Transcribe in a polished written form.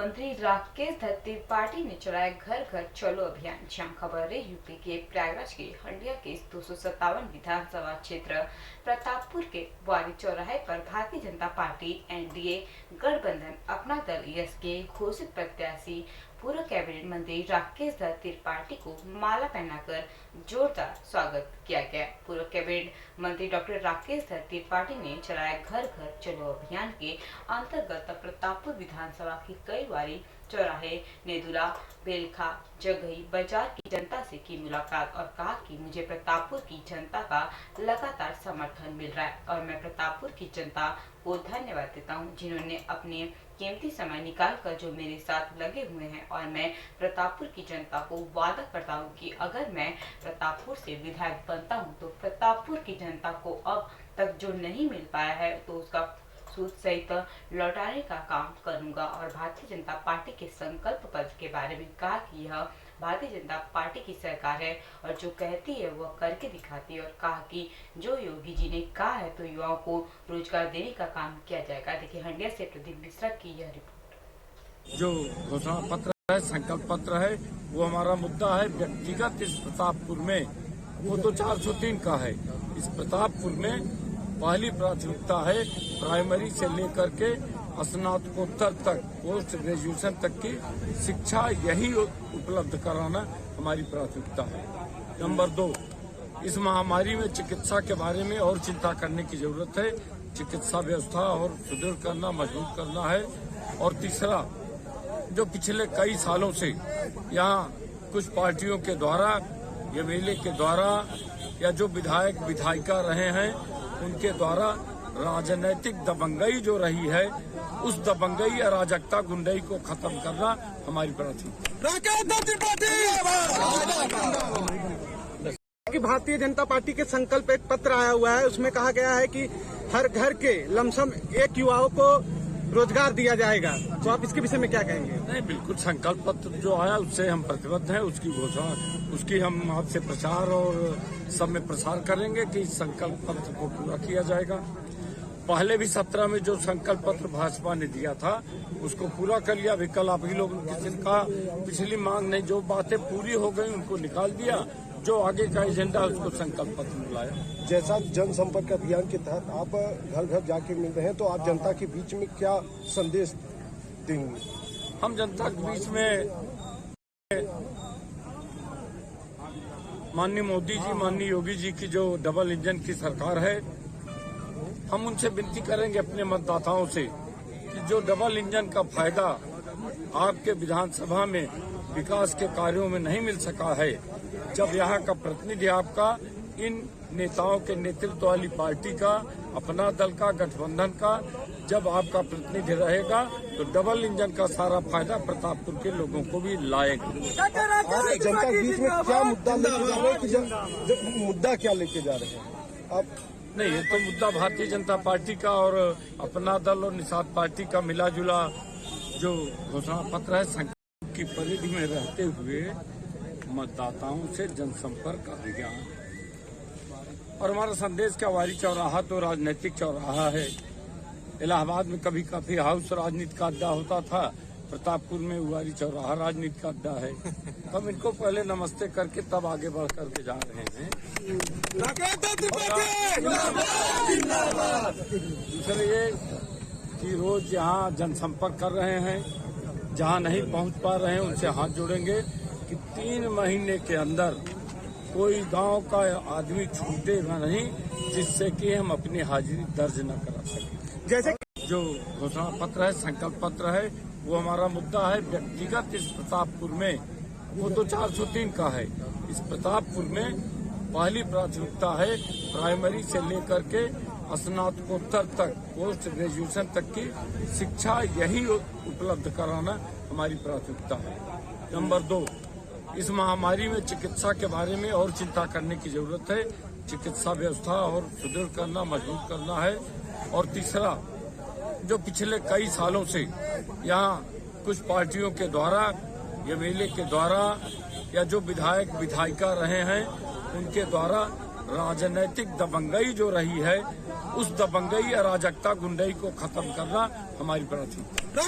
मंत्री राकेश त्रिपाठी ने चलाया घर घर चलो अभियान। जहां खबर है यूपी के प्रयागराज के हंडिया के 257 विधानसभा क्षेत्र प्रतापपुर के वारी चौराहे पर भारतीय जनता पार्टी एनडीए गठबंधन अपना दल यस के घोषित प्रत्याशी पूर्व कैबिनेट मंत्री राकेश त्रिपाठी को माला पहनाकर जोरदार स्वागत किया गया। पूर्व कैबिनेट मंत्री डॉक्टर राकेश त्रिपाठी ने चलाया घर घर चलो अभियान के अंतर्गत प्रतापपुर विधानसभा की कई वारी चौराहे, नेदुला, बेलखा, जगही बाजार की जनता से की मुलाकात और कहा कि मुझे प्रतापपुर की जनता का लगातार समर्थन मिल रहा है और मैं प्रतापपुर की जनता को धन्यवाद देता हूं, जिन्होंने अपने कीमती समय निकाल कर जो मेरे साथ लगे हुए हैं। और मैं प्रतापपुर की जनता को वादा करता हूं कि अगर मैं प्रतापपुर से विधायक बनता हूं तो प्रतापपुर की जनता को अब तक जो नहीं मिल पाया है तो उसका सूद सहित लौटाने का काम करूंगा। और भारतीय जनता पार्टी के संकल्प पत्र के बारे में कहा कि यह भारतीय जनता पार्टी की सरकार है और जो कहती है वह करके दिखाती है। और कहा कि जो योगी जी ने कहा है तो युवाओं को रोजगार देने का काम किया जाएगा। देखिए हंडिया से प्रदीप मिश्रा की यह रिपोर्ट। जो घोषणा पत्र है, संकल्प पत्र है, वो हमारा मुद्दा है। व्यक्तिगत इस प्रतापपुर में वो तो 403 का है। इस प्रतापपुर में पहली प्राथमिकता है प्राइमरी से लेकर के स्नातकोत्तर तक, पोस्ट ग्रेजुएशन तक की शिक्षा यही उपलब्ध कराना हमारी प्राथमिकता है। नंबर 2, इस महामारी में चिकित्सा के बारे में और चिंता करने की जरूरत है। चिकित्सा व्यवस्था और सुदृढ़ करना, मजबूत करना है। और तीसरा, जो पिछले कई सालों से यहाँ कुछ पार्टियों के द्वारा, एमएलए के द्वारा या जो विधायक विधायिका रहे हैं उनके द्वारा राजनीतिक दबंगई जो रही है, उस दबंगई अराजकता गुंडई को खत्म करना हमारी प्राथमिकता। भारतीय जनता पार्टी के संकल्प एक पत्र आया हुआ है, उसमें कहा गया है कि हर घर के लमसम एक युवाओं को रोजगार दिया जाएगा, तो आप इसके विषय में क्या कहेंगे? नहीं, बिल्कुल संकल्प पत्र जो आया उससे हम प्रतिबद्ध हैं। उसकी घोषणा, उसकी हम आपसे प्रचार और सब में प्रसार करेंगे कि इस संकल्प पत्र को पूरा किया जाएगा। पहले भी 17 में जो संकल्प पत्र भाजपा ने दिया था उसको पूरा कर लिया। अभी कल आप ही लोग जिनका पिछली मांग नहीं, जो बातें पूरी हो गई उनको निकाल दिया, जो आगे का एजेंडा उसको संकल्प पत्र में लाया। जैसा जनसंपर्क अभियान के तहत आप घर घर जाके मिल रहे हैं, तो आप जनता के बीच में क्या संदेश देंगे? हम जनता के बीच में माननीय मोदी जी, माननीय योगी जी की जो डबल इंजन की सरकार है, हम उनसे विनती करेंगे अपने मतदाताओं से कि जो डबल इंजन का फायदा आपके विधानसभा में विकास के कार्यों में नहीं मिल सका है, जब यहाँ का प्रतिनिधि आपका इन नेताओं के नेतृत्व वाली पार्टी का, अपना दल का, गठबंधन का जब आपका प्रतिनिधि रहेगा तो डबल इंजन का सारा फायदा प्रतापपुर के लोगों को भी लाएगा। जनता के बीच में क्या मुद्दा लेके जा रहे हैं कि मुद्दा क्या लेके जा रहे हैं आप? नहीं, ये तो मुद्दा भारतीय जनता पार्टी का और अपना दल और निषाद पार्टी का मिला जुला जो घोषणा पत्र है, संकल्प की परिधि में रहते हुए मतदाताओं से जनसंपर्क अभियान। और हमारा संदेश का वारी चौराहा तो राजनीतिक चौराहा है। इलाहाबाद में कभी काफी हाउस राजनीति का अड्डा होता था, प्रतापपुर में वारी चौराहा राजनीति का अड्डा है। हम इनको पहले नमस्ते करके तब आगे बढ़ करके जा रहे हैं। दूसरा ये कि रोज यहाँ जनसंपर्क कर रहे हैं, जहाँ नहीं पहुँच पा रहे हैं उनसे हाथ जोड़ेंगे कि 3 महीने के अंदर कोई गांव का आदमी छूटेगा नहीं जिससे कि हम अपनी हाजिरी दर्ज न करा सकें। जैसे जो घोषणा पत्र है, संकल्प पत्र है, वो हमारा मुद्दा है। व्यक्तिगत इस प्रतापपुर में वो तो 403 का है। इस प्रतापपुर में पहली प्राथमिकता है प्राइमरी से लेकर के स्नातकोत्तर तक, पोस्ट ग्रेजुएशन तक की शिक्षा यही उपलब्ध कराना हमारी प्राथमिकता है। नंबर 2, इस महामारी में चिकित्सा के बारे में और चिंता करने की जरूरत है। चिकित्सा व्यवस्था और सुदृढ़ करना, मजबूत करना है। और तीसरा, जो पिछले कई सालों से यहाँ कुछ पार्टियों के द्वारा, एमएलए के द्वारा या जो विधायक विधायिका रहे हैं उनके द्वारा राजनीतिक दबंगई जो रही है, उस दबंगई अराजकता गुंडई को खत्म करना हमारी प्राथमिकता।